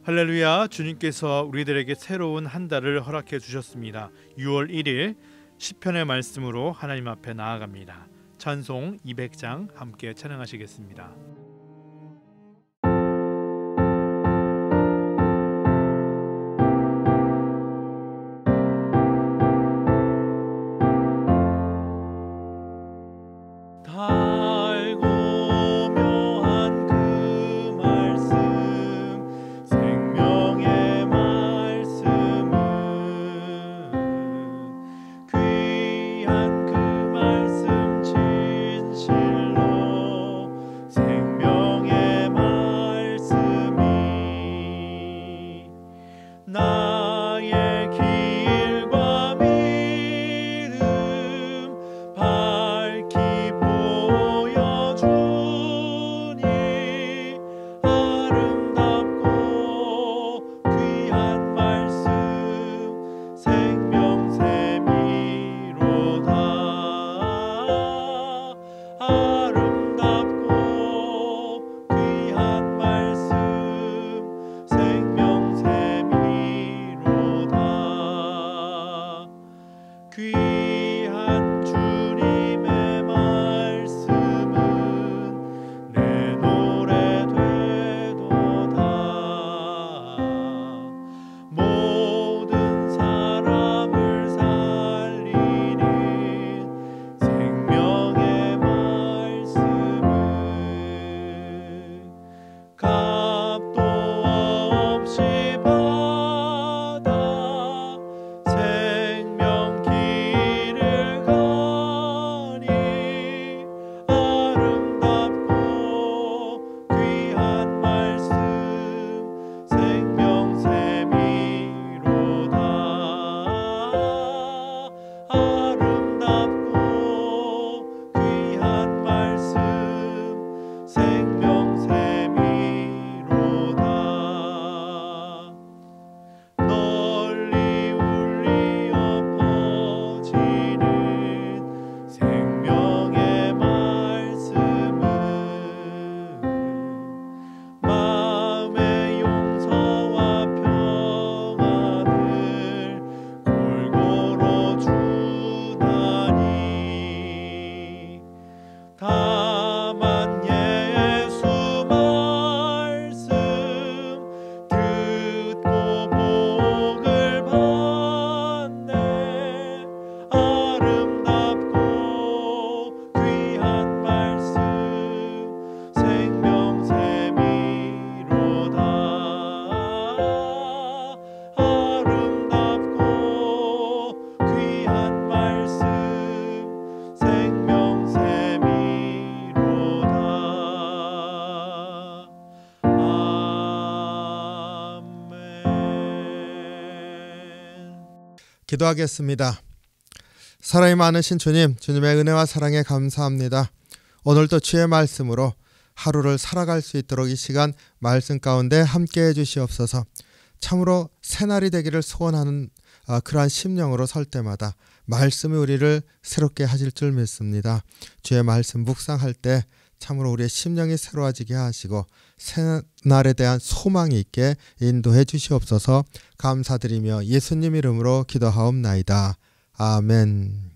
할렐루야, 주님께서 우리들에게 새로운 한 달을 허락해 주셨습니다. 6월 1일 시편의 말씀으로 하나님 앞에 나아갑니다. 찬송 200장 함께 찬양하시겠습니다. 기도하겠습니다. 사랑이 많으신 주님, 주님의 은혜와 사랑에 감사합니다. 오늘도 주의 말씀으로 하루를 살아갈 수 있도록 이 시간 말씀 가운데 함께해 주시옵소서. 참으로 새날이 되기를 소원하는 그러한 심령으로 설 때마다 말씀이 우리를 새롭게 하실 줄 믿습니다. 주의 말씀 묵상할 때 참으로 우리의 심령이 새로워지게 하시고 새날에 대한 소망이 있게 인도해 주시옵소서. 감사드리며 예수님 이름으로 기도하옵나이다. 아멘.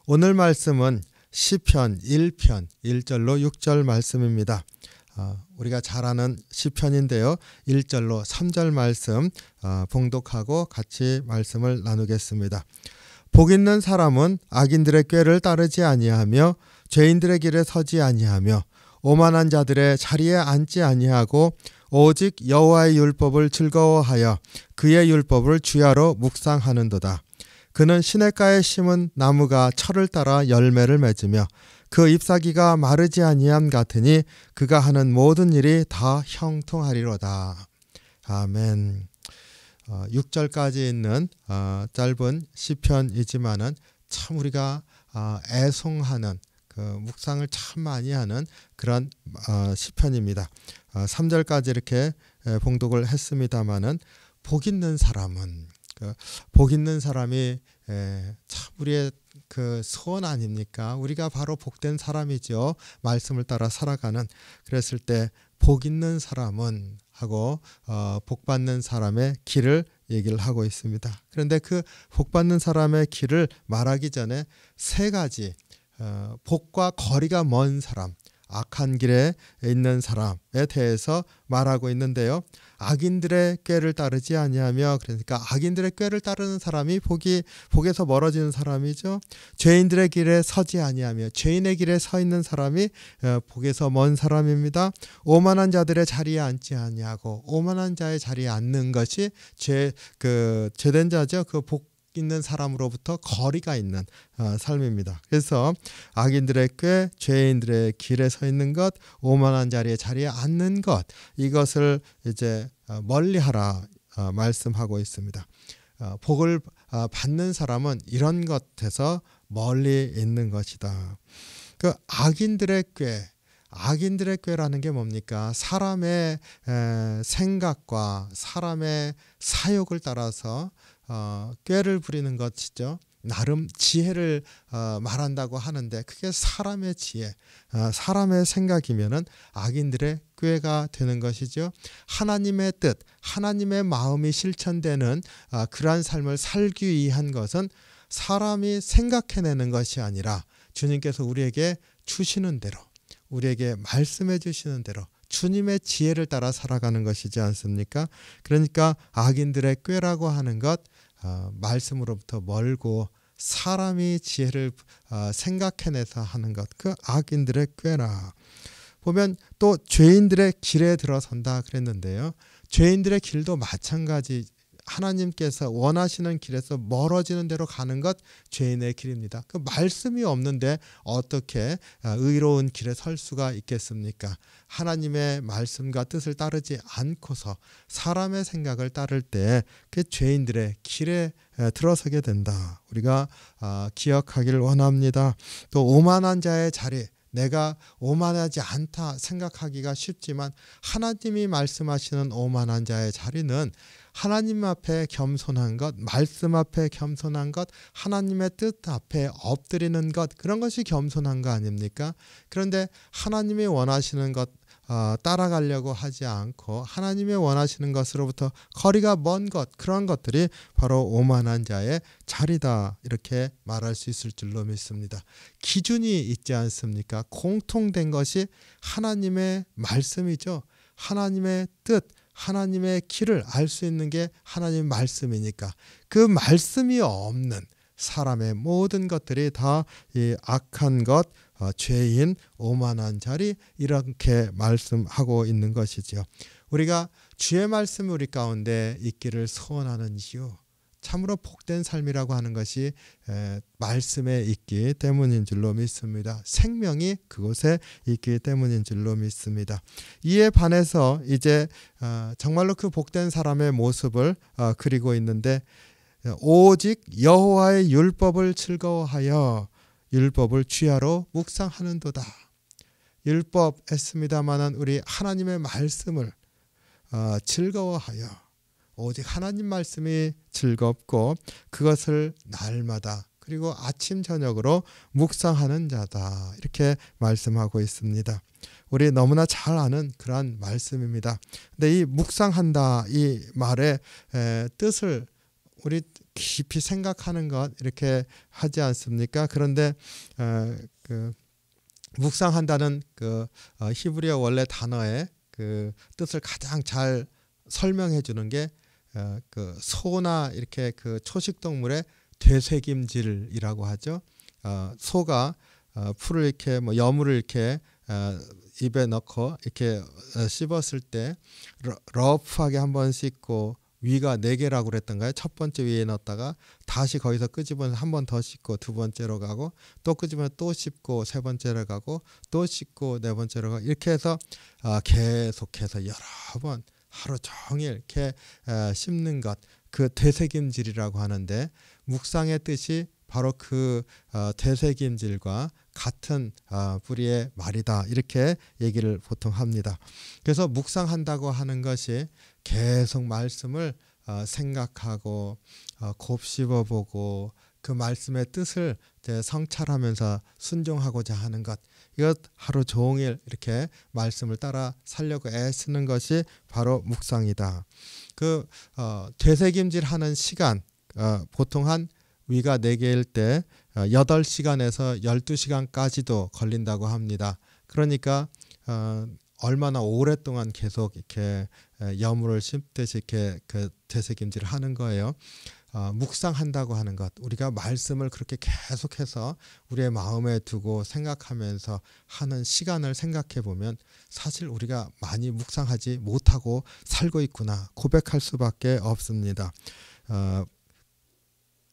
오늘 말씀은 시편 1편 1절로 6절 말씀입니다. 우리가 잘 아는 시편인데요. 1절로 3절 말씀 봉독하고 같이 말씀을 나누겠습니다. 복 있는 사람은 악인들의 꾀를 따르지 아니하며 죄인들의 길에 서지 아니하며 오만한 자들의 자리에 앉지 아니하고 오직 여호와의 율법을 즐거워하여 그의 율법을 주야로 묵상하는도다. 그는 시냇가에 심은 나무가 철을 따라 열매를 맺으며 그 잎사귀가 마르지 아니함 같으니 그가 하는 모든 일이 다 형통하리로다. 아멘. 6절까지 있는 짧은 시편이지만은 참 우리가 애송하는 그 묵상을 참 많이 하는 그런 시편입니다. 3절까지 이렇게 봉독을 했습니다마는 복 있는 사람은 복 있는 사람이 참 우리의 그 소원 아닙니까? 우리가 바로 복된 사람이죠. 말씀을 따라 살아가는. 그랬을 때 복 있는 사람은 하고 복 받는 사람의 길을 얘기를 하고 있습니다. 그런데 그 복 받는 사람의 길을 말하기 전에 세 가지 복과 거리가 먼 사람, 악한 길에 있는 사람에 대해서 말하고 있는데요. 악인들의 꾀를 따르지 아니하며, 그러니까 악인들의 꾀를 따르는 사람이 복에서 멀어지는 사람이죠. 죄인들의 길에 서지 아니하며, 죄인의 길에 서 있는 사람이 복에서 먼 사람입니다. 오만한 자들의 자리에 앉지 아니하고, 오만한 자의 자리에 앉는 것이 죄된 자죠. 그 복 있는 사람으로부터 거리가 있는 삶입니다. 그래서 악인들의 꾀, 죄인들의 길에 서 있는 것, 오만한 자리에 앉는 것, 이것을 이제 멀리하라 말씀하고 있습니다. 복을 받는 사람은 이런 것에서 멀리 있는 것이다. 그 악인들의 꾀라는 게 뭡니까? 사람의 생각과 사람의 사욕을 따라서 꾀를 부리는 것이죠. 나름 지혜를 말한다고 하는데 그게 사람의 지혜, 사람의 생각이면은 악인들의 꾀가 되는 것이죠. 하나님의 뜻, 하나님의 마음이 실천되는 그러한 삶을 살기 위한 것은 사람이 생각해내는 것이 아니라 주님께서 우리에게 주시는 대로, 우리에게 말씀해 주시는 대로 주님의 지혜를 따라 살아가는 것이지 않습니까? 그러니까 악인들의 꾀라고 하는 것, 말씀으로부터 멀고 사람이 지혜를 생각해내서 하는 것, 그 악인들의 꾀라. 보면 또 죄인들의 길에 들어선다 그랬는데요. 죄인들의 길도 마찬가지, 하나님께서 원하시는 길에서 멀어지는 대로 가는 것 죄인의 길입니다. 그 말씀이 없는데 어떻게 의로운 길에 설 수가 있겠습니까? 하나님의 말씀과 뜻을 따르지 않고서 사람의 생각을 따를 때 그 죄인들의 길에 들어서게 된다. 우리가 기억하기를 원합니다. 또 오만한 자의 자리, 내가 오만하지 않다 생각하기가 쉽지만 하나님이 말씀하시는 오만한 자의 자리는 하나님 앞에 겸손한 것, 말씀 앞에 겸손한 것, 하나님의 뜻 앞에 엎드리는 것, 그런 것이 겸손한 거 아닙니까? 그런데 하나님이 원하시는 것 따라가려고 하지 않고 하나님이 원하시는 것으로부터 거리가 먼 것, 그런 것들이 바로 오만한 자의 자리다, 이렇게 말할 수 있을 줄로 믿습니다. 기준이 있지 않습니까? 공통된 것이 하나님의 말씀이죠. 하나님의 뜻, 하나님의 길을 알 수 있는 게 하나님 말씀이니까 그 말씀이 없는 사람의 모든 것들이 다 이 악한 것, 죄인, 오만한 자리, 이렇게 말씀하고 있는 것이죠. 우리가 주의 말씀이 우리 가운데 있기를 소원하는 이유, 참으로 복된 삶이라고 하는 것이 말씀에 있기 때문인 줄로 믿습니다. 생명이 그곳에 있기 때문인 줄로 믿습니다. 이에 반해서 이제 정말로 그 복된 사람의 모습을 그리고 있는데, 오직 여호와의 율법을 즐거워하여 율법을 주야로 묵상하는도다. 율법 했습니다마는 우리 하나님의 말씀을 즐거워하여, 오직 하나님 말씀이 즐겁고 그것을 날마다 그리고 아침 저녁으로 묵상하는 자다, 이렇게 말씀하고 있습니다. 우리 너무나 잘 아는 그러한 말씀입니다. 근데 이 묵상한다, 이 말의 뜻을 우리 깊이 생각하는 것, 이렇게 하지 않습니까? 그런데 그 묵상한다는 그 히브리어 원래 단어의 그 뜻을 가장 잘 설명해 주는 게 그 소나 이렇게 그 초식 동물의 되새김질이라고 하죠. 소가 풀을 이렇게 여물을 이렇게 입에 넣고 이렇게 씹었을 때 러프하게 한번 씹고, 위가 4개라고 그랬던가요? 첫 번째 위에 넣었다가 다시 거기서 끄집어서 한 번 더 씹고 두 번째로 가고, 또 끄집어서 또 씹고 세 번째로 가고, 또 씹고 네 번째로 가고, 이렇게 해서 계속해서 여러 번 하루 종일 이렇게 씹는 것, 그 되새김질이라고 하는데, 묵상의 뜻이 바로 그 되새김질과 같은 뿌리의 말이다. 이렇게 얘기를 보통 합니다. 그래서 묵상한다고 하는 것이 계속 말씀을 생각하고 곱씹어보고 그 말씀의 뜻을 성찰하면서 순종하고자 하는 것, 이것 하루 종일 이렇게 말씀을 따라 살려고 애쓰는 것이 바로 묵상이다. 그 되새김질하는 시간 보통 한 위가 4개일 때 8시간에서 12시간까지도 걸린다고 합니다. 그러니까 얼마나 오랫동안 계속 이렇게 여물을 심듯이 이렇게 그 되새김질을 하는 거예요. 묵상한다고 하는 것, 우리가 말씀을 그렇게 계속해서 우리의 마음에 두고 생각하면서 하는 시간을 생각해 보면 사실 우리가 많이 묵상하지 못하고 살고 있구나 고백할 수밖에 없습니다.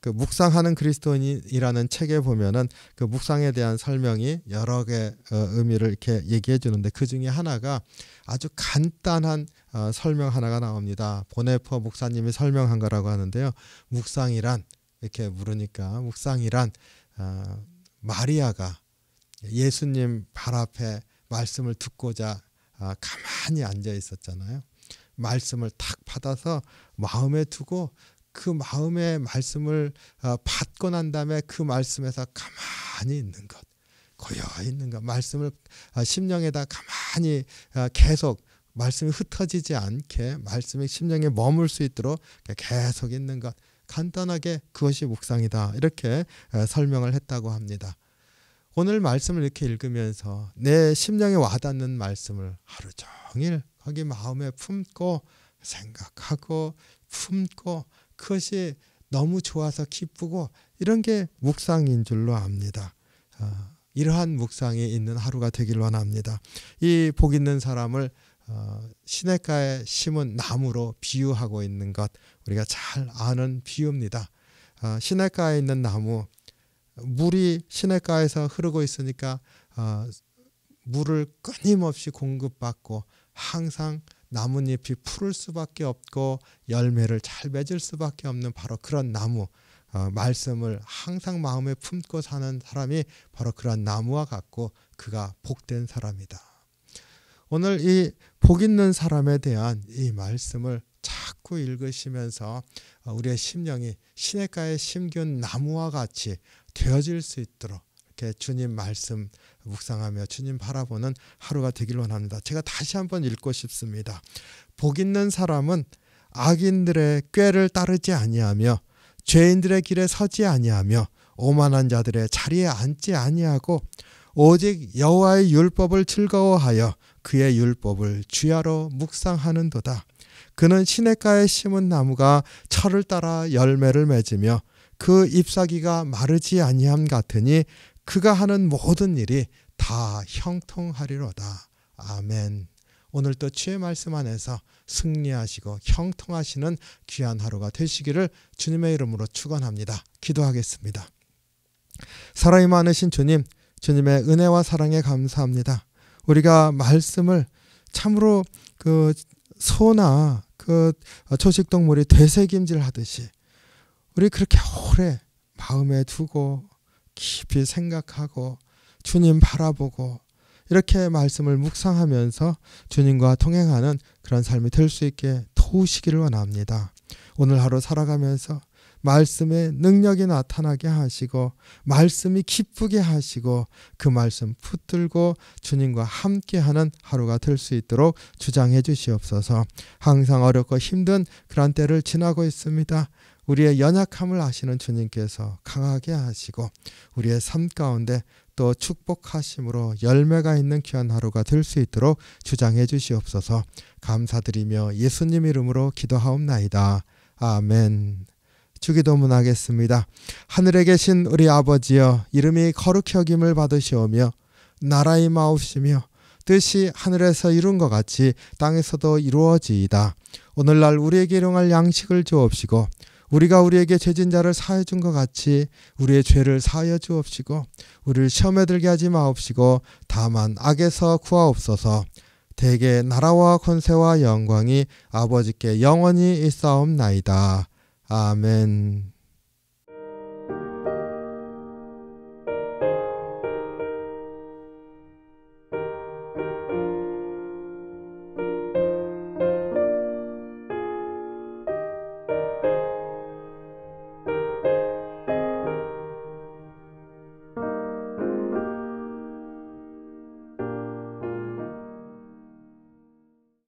그 묵상하는 그리스도인이라는 책에 보면은 그 묵상에 대한 설명이 여러 개 의미를 이렇게 얘기해 주는데 그 중에 하나가 아주 간단한 설명 하나가 나옵니다. 보네퍼 목사님이 설명한 거라고 하는데요. 묵상이란, 이렇게 물으니까 묵상이란 마리아가 예수님 발 앞에 말씀을 듣고자 가만히 앉아 있었잖아요. 말씀을 탁 받아서 마음에 두고 그 마음의 말씀을 받고 난 다음에 그 말씀에서 가만히 있는 것, 고여 있는 것, 말씀을 심령에다 가만히 계속 말씀이 흩어지지 않게 말씀이 심령에 머물 수 있도록 계속 있는 것, 간단하게 그것이 묵상이다. 이렇게 설명을 했다고 합니다. 오늘 말씀을 이렇게 읽으면서 내 심령에 와닿는 말씀을 하루 종일 거기 마음에 품고 생각하고 품고 그것이 너무 좋아서 기쁘고 이런 게 묵상인 줄로 압니다. 이러한 묵상이 있는 하루가 되길 원합니다. 이 복 있는 사람을 시냇가에 심은 나무로 비유하고 있는 것, 우리가 잘 아는 비유입니다. 시냇가에 있는 나무, 물이 시냇가에서 흐르고 있으니까 물을 끊임없이 공급받고 항상 나뭇잎이 푸를 수밖에 없고 열매를 잘 맺을 수밖에 없는 바로 그런 나무, 말씀을 항상 마음에 품고 사는 사람이 바로 그런 나무와 같고 그가 복된 사람이다. 오늘 이 복 있는 사람에 대한 이 말씀을 자꾸 읽으시면서 우리의 심령이 시냇가에 심겨온 나무와 같이 되어질 수 있도록 이렇게 주님 말씀 묵상하며 주님 바라보는 하루가 되길 원합니다. 제가 다시 한번 읽고 싶습니다. 복 있는 사람은 악인들의 꾀를 따르지 아니하며 죄인들의 길에 서지 아니하며 오만한 자들의 자리에 앉지 아니하고 오직 여호와의 율법을 즐거워하여 그의 율법을 주야로 묵상하는도다. 그는 시냇가에 심은 나무가 철을 따라 열매를 맺으며 그 잎사귀가 마르지 아니함 같으니 그가 하는 모든 일이 다 형통하리로다. 아멘. 오늘도 주의 말씀 안에서 승리하시고 형통하시는 귀한 하루가 되시기를 주님의 이름으로 축원합니다. 기도하겠습니다. 사랑이 많으신 주님, 주님의 은혜와 사랑에 감사합니다. 우리가 말씀을 참으로 그 소나 그 초식동물이 되새김질 하듯이 우리 그렇게 오래 마음에 두고 깊이 생각하고 주님 바라보고 이렇게 말씀을 묵상하면서 주님과 동행하는 그런 삶이 될 수 있게 도우시기를 원합니다. 오늘 하루 살아가면서 말씀의 능력이 나타나게 하시고 말씀이 기쁘게 하시고 그 말씀 붙들고 주님과 함께하는 하루가 될 수 있도록 주장해 주시옵소서. 항상 어렵고 힘든 그런 때를 지나고 있습니다. 우리의 연약함을 아시는 주님께서 강하게 하시고 우리의 삶 가운데 또 축복하심으로 열매가 있는 귀한 하루가 될 수 있도록 주장해 주시옵소서. 감사드리며 예수님 이름으로 기도하옵나이다. 아멘. 주기도문 하겠습니다. 하늘에 계신 우리 아버지여, 이름이 거룩히 여김을 받으시오며 나라의 마옵시며 뜻이 하늘에서 이룬 것 같이 땅에서도 이루어지이다. 오늘날 우리에게 일용할 양식을 주옵시고 우리가 우리에게 죄진 자를 사하여 준 것 같이 우리의 죄를 사하여 주옵시고 우리를 시험에 들게 하지 마옵시고 다만 악에서 구하옵소서. 대개 나라와 권세와 영광이 아버지께 영원히 있사옵나이다. 아멘.